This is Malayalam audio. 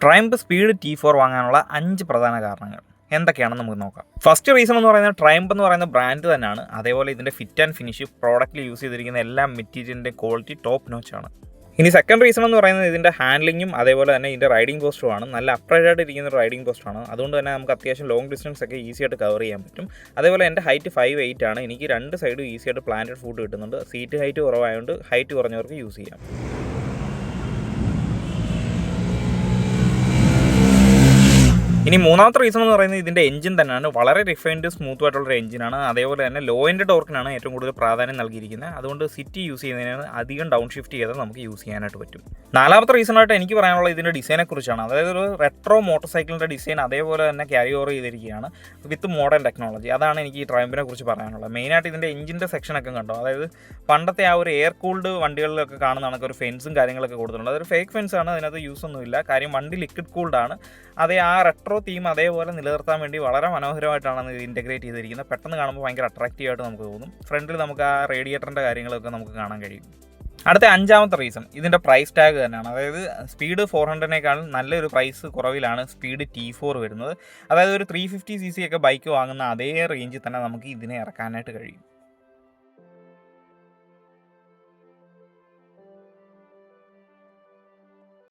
ട്രയംഫ് സ്പീഡ് T4 വാങ്ങാനുള്ള 5 പ്രധാന കാരണങ്ങൾ എന്തൊക്കെയാണെന്ന് നമുക്ക് നോക്കാം. ഫസ്റ്റ് റീസൺ എന്ന് പറയുന്നത് ട്രയംഫ് എന്ന് പറയുന്ന ബ്രാൻഡ് തന്നെയാണ്. അതേപോലെ ഇതിൻ്റെ ഫിറ്റ് ആൻഡ് ഫിനിഷ്, പ്രോഡക്റ്റിൽ യൂസ് ചെയ്തിരിക്കുന്ന എല്ലാ മെറ്റീരിയലിൻ്റെ ക്വാളിറ്റി ടോപ്പ് നോച്ചാണ്. ഇനി സെക്കൻഡ് റീസൺ എന്ന് പറയുന്നത് ഇതിൻ്റെ ഹാൻഡ്ലിങ്ങും അതേപോലെ തന്നെ ഇതിൻ്റെ റൈഡിംഗ് പോസ്റ്ററുമാണ്. നല്ല അപ്രൈഡ് ആയിട്ട് ഇരിക്കുന്ന റൈഡിംഗ് പോസ്റ്ററാണ്. അതുകൊണ്ട് തന്നെ നമുക്ക് അത്യാവശ്യം ലോങ് ഡിസ്റ്റൻസ് ഒക്കെ ഈസി ആയിട്ട് കവർ ചെയ്യാൻ പറ്റും. അതേപോലെ എൻ്റെ ഹൈറ്റ് 5'8" ആണ്. എനിക്ക് രണ്ട് സൈഡും ഈസി ആയിട്ട് പ്ലാന്റഡ് ഫുഡ് കിട്ടുന്നുണ്ട്. സീറ്റ് ഹൈറ്റ് കുറവായതുകൊണ്ട് ഹൈറ്റ് കുറഞ്ഞവർക്ക് യൂസ് ചെയ്യാം. ഇനി മൂന്നാമത്തെ റീസൺ എന്ന് പറയുന്നത് ഇതിൻ്റെ എഞ്ചിൻ തന്നെയാണ്. വളരെ റിഫൈൻഡ് സ്മൂത്ത് ആയിട്ടുള്ളൊരു എഞ്ചിനാണ്. അതേപോലെ തന്നെ ലോ എൻഡ് ടോർക്കിനാണ് ഏറ്റവും കൂടുതൽ പ്രാധാന്യം നൽകിയിരിക്കുന്നത്. അതുകൊണ്ട് സിറ്റി യൂസ് ചെയ്യുന്നതിന് അധികം ഡൗൺ ഷിഫ്റ്റ് ചെയ്താൽ നമുക്ക് യൂസ് ചെയ്യാനായിട്ട് പറ്റും. നാലാമത്തെ റീസണായിട്ട് എനിക്ക് പറയാനുള്ളത് ഇതിൻ്റെ ഡിസൈനെക്കുറിച്ചാണ്. അതായത് ഒരു റെട്രോ മോട്ടോർ സൈക്കിളിൻ്റെ ഡിസൈൻ അതേപോലെ തന്നെ ക്യാരി ഓവർ ചെയ്തിരിക്കുകയാണ് വിത്ത് മോഡേൺ ടെക്നോളജി. അതാണ് എനിക്ക് ഈ ട്രയംഫിനെ കുറിച്ച് പറയാനുള്ളത്. മെയിനായിട്ട് ഇതിൻ്റെ എഞ്ചിൻ്റെ സെക്ഷനൊക്കെ കണ്ടോ, അതായത് പണ്ടത്തെ ആ ഒരു എയർ കൂൾഡ് വണ്ടികളിലൊക്കെ കാണുന്ന കണക്ക് ഒരു ഫെൻസും കാര്യങ്ങളൊക്കെ കൊടുത്തിട്ടുണ്ട്. അതൊരു ഫേക്ക് ഫെൻസാണ്, അതിനകത്ത് യൂസ് ഒന്നുമില്ല. കാര്യം വണ്ടി ലിക്വിഡ് കൂൾഡാണ്. അതേ ആ റെട്രോ തീം അതേപോലെ നിലനിർത്താൻ വേണ്ടി വളരെ മനോഹരമായിട്ടാണ് ഇത് ഇൻറ്റഗ്രേറ്റ് ചെയ്തിരിക്കുന്നത്. പെട്ടെന്ന് കാണുമ്പോൾ ഭയങ്കര അട്രാക്റ്റീവായിട്ട് നമുക്ക് തോന്നും. ഫ്രണ്ടിൽ നമുക്ക് ആ റേഡിയേറ്ററിൻ്റെ കാര്യങ്ങളൊക്കെ നമുക്ക് കാണാൻ കഴിയും. അടുത്ത അഞ്ചാമത്തെ റീസൺ ഇതിൻ്റെ പ്രൈസ് ടാഗ് തന്നെയാണ്. അതായത് സ്പീഡ് 400-നേക്കാളും നല്ലൊരു പ്രൈസ് കുറവിലാണ് സ്പീഡ് T4 വരുന്നത്. അതായത് ഒരു 350cc ഒക്കെ ബൈക്ക് വാങ്ങുന്ന അതേ റേഞ്ചിൽ തന്നെ നമുക്ക് ഇതിനെ ഇറക്കാനായിട്ട് കഴിയും.